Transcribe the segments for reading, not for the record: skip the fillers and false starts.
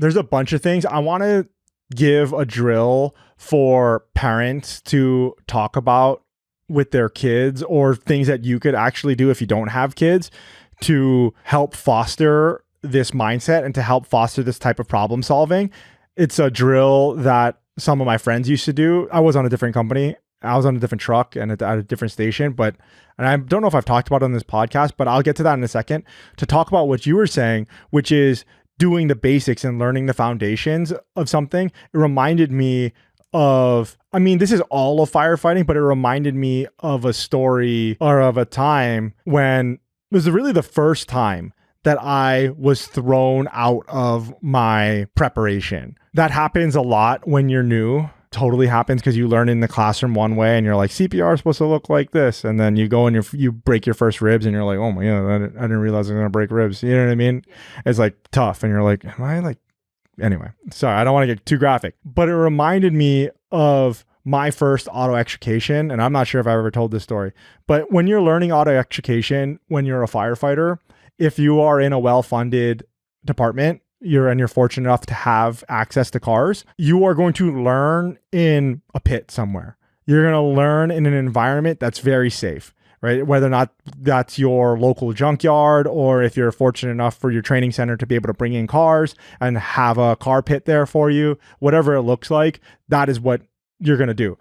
there's a bunch of things. I want to give a drill for parents to talk about with their kids, or things that you could actually do if you don't have kids to help foster this mindset and to help foster this type of problem solving. It's a drill that some of my friends used to do. I was on a different company. I was on a different truck and at a different station, and I don't know if I've talked about it on this podcast, but I'll get to that in a second to talk about what you were saying, which is doing the basics and learning the foundations of something. It reminded me of, I mean, this is all of firefighting, but it reminded me of a story or of a time when it was really the first time that I was thrown out of my preparation. That happens a lot when you're new. Totally happens because you learn in the classroom one way and you're like, CPR is supposed to look like this. And then you go and you break your first ribs and you're like, oh my God, I didn't realize I was going to break ribs. You know what I mean? It's like tough. And you're like, am I like, anyway, sorry, I don't want to get too graphic, but it reminded me of my first auto extrication. And I'm not sure if I ever told this story, but when you're learning auto extrication, when you're a firefighter, if you are in a well-funded department, you're fortunate enough to have access to cars, you are going to learn in a pit somewhere. You're going to learn in an environment that's very safe, right? Whether or not that's your local junkyard, or if you're fortunate enough for your training center to be able to bring in cars and have a car pit there for you, whatever it looks like, that is what you're going to do.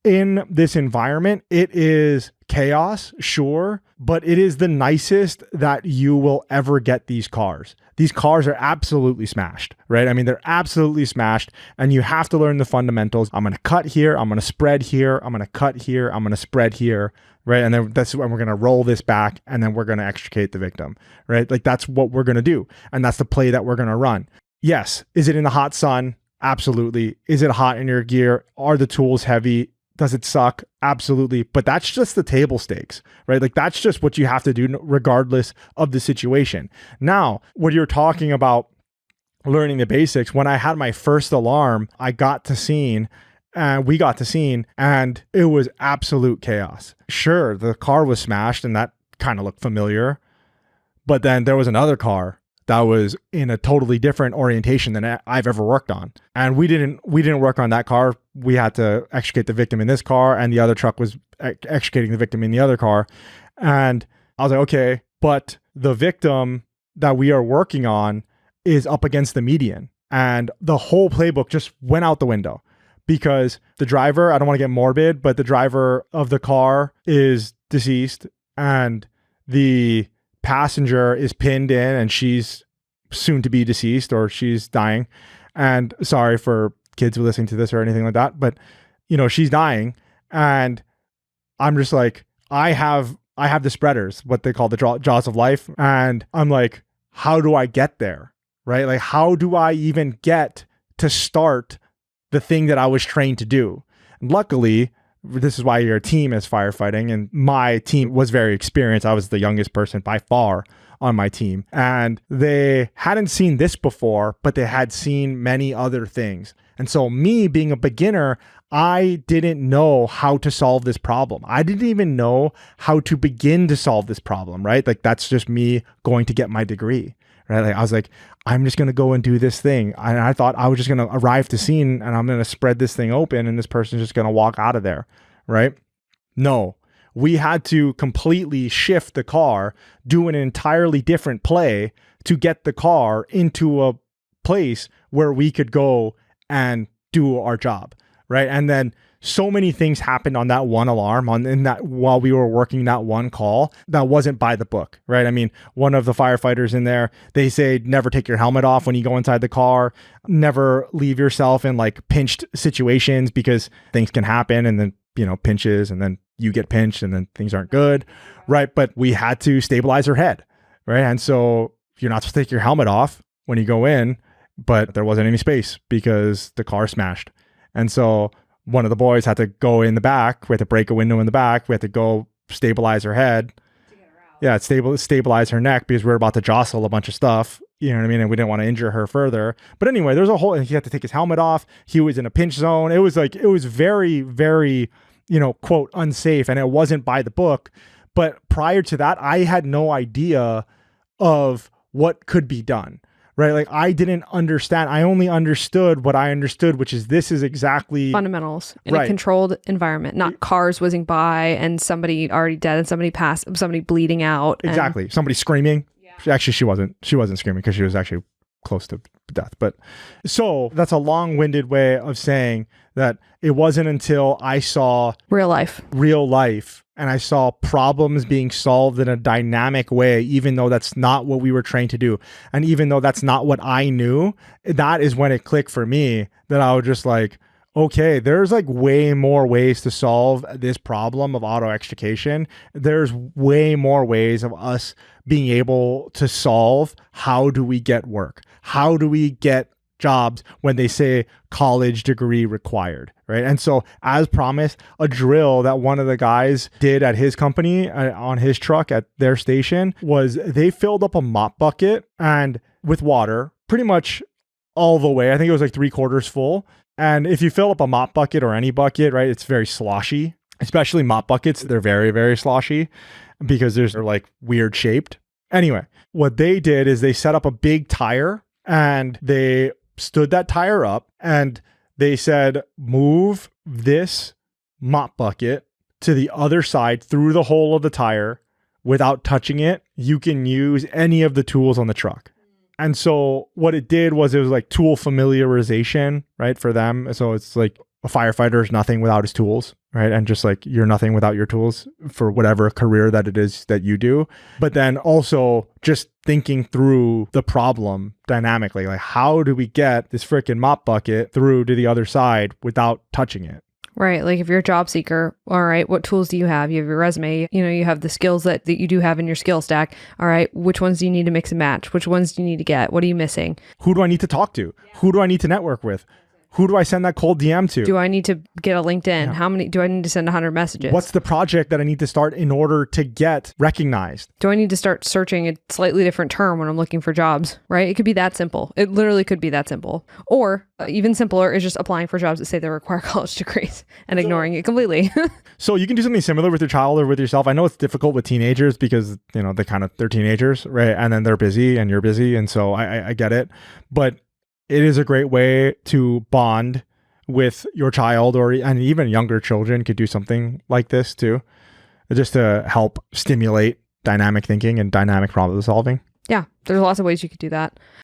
In this environment, it is chaos, sure, but it is the nicest that you will ever get these cars. These cars are absolutely smashed, right? I mean, they're absolutely smashed, and you have to learn the fundamentals. I'm going to cut here. I'm going to spread here. I'm going to cut here. I'm going to spread here, right? And then that's when we're going to roll this back, and then we're going to extricate the victim, right? Like that's what we're going to do. And that's the play that we're going to run. Yes. Is it in the hot sun? Absolutely. Is it hot in your gear? Are the tools heavy? Does it suck? Absolutely. But that's just the table stakes, right? Like that's just what you have to do regardless of the situation. Now, what you're talking about learning the basics, when I had my first alarm, I got to scene and we got to scene and it was absolute chaos. Sure, the car was smashed and that kind of looked familiar, but then there was another car that was in a totally different orientation than I've ever worked on. And we didn't work on that car. We had to extricate the victim in this car, and the other truck was extricating the victim in the other car. And I was like, okay, but the victim that we are working on is up against the median. And the whole playbook just went out the window because the driver, I don't want to get morbid, but the driver of the car is deceased and the passenger is pinned in and she's soon to be deceased or she's dying. And sorry for kids listening to this or anything like that, but you know, she's dying. And I'm just like, I have the spreaders, what they call the jaws of life. And I'm like, how do I get there? Right? Like, how do I even get to start the thing that I was trained to do? And luckily, this is why you're a team as firefighting. And my team was very experienced. I was the youngest person by far on my team. And they hadn't seen this before, but they had seen many other things. And so me being a beginner, I didn't know how to solve this problem. I didn't even know how to begin to solve this problem, right? Like that's just me going to get my degree, right? Like I was like, I'm just going to go and do this thing. And I thought I was just going to arrive to scene and I'm going to spread this thing open and this person's just going to walk out of there, right? No, we had to completely shift the car, do an entirely different play to get the car into a place where we could go and do our job, right? And then so many things happened on that one alarm in that while we were working that one call that wasn't by the book, right? I mean, one of the firefighters in there, they say, never take your helmet off when you go inside the car, never leave yourself in like pinched situations because things can happen and then, you know, pinches and then you get pinched and then things aren't good, right? But we had to stabilize her head, right? And so you're not supposed to take your helmet off when you go in, but there wasn't any space because the car smashed. And so one of the boys had to go in the back. We had to break a window in the back. We had to go stabilize her head. Yeah, stabilize her neck because we were about to jostle a bunch of stuff. You know what I mean? And we didn't want to injure her further. But anyway, there's a whole, he had to take his helmet off. He was in a pinch zone. It was very, very, you know, quote, unsafe. And it wasn't by the book. But prior to that, I had no idea of what could be done. right? Like I didn't understand. I only understood what I understood, which is this is exactly fundamentals in Right. a controlled environment, not cars whizzing by and somebody already dead and somebody bleeding out. and- exactly somebody screaming. Actually, she wasn't screaming because she was actually close to death. But so that's a long-winded way of saying that it wasn't until I saw real life. and I saw problems being solved in a dynamic way, even though that's not what we were trained to do. And even though that's not what I knew, that is when it clicked for me that I was just like, okay, there's like way more ways to solve this problem of auto extrication. There's way more ways of us being able to solve how do we get work? How do we get jobs when they say college degree required, right? And so as promised, a drill that one of the guys did at his company on his truck at their station was they filled up a mop bucket and with water pretty much all the way. I think it was like 3/4 full. And if you fill up a mop bucket or any bucket, right, it's very sloshy, especially mop buckets. They're very, very sloshy because they're like weird shaped. Anyway, what they did is they set up a big tire and they stood that tire up and they said, move this mop bucket to the other side through the hole of the tire without touching it. You can use any of the tools on the truck. And so what it did was it was like tool familiarization, right, for them. So it's like a firefighter is nothing without his tools, right? And just like you're nothing without your tools for whatever career that it is that you do. But then also just thinking through the problem dynamically, like how do we get this freaking mop bucket through to the other side without touching it? Right. Like if you're a job seeker, all right, what tools do you have? You have your resume, you have the skills that you do have in your skill stack. All right. Which ones do you need to mix and match? Which ones do you need to get? What are you missing? Who do I need to talk to? Who do I need to network with? Who do I send that cold DM to? Do I need to get a LinkedIn? How many do I need to send 100 messages? What's the project that I need to start in order to get recognized? Do I need to start searching a slightly different term when I'm looking for jobs, right? It could be that simple. It literally could be that simple. Or even simpler is just applying for jobs that say they require college degrees and ignoring it completely. So you can do something similar with your child or with yourself. I know it's difficult with teenagers because, they're teenagers, right? And then they're busy and you're busy. And so I get it. But it is a great way to bond with your child and even younger children could do something like this too, just to help stimulate dynamic thinking and dynamic problem solving. Yeah, there's lots of ways you could do that.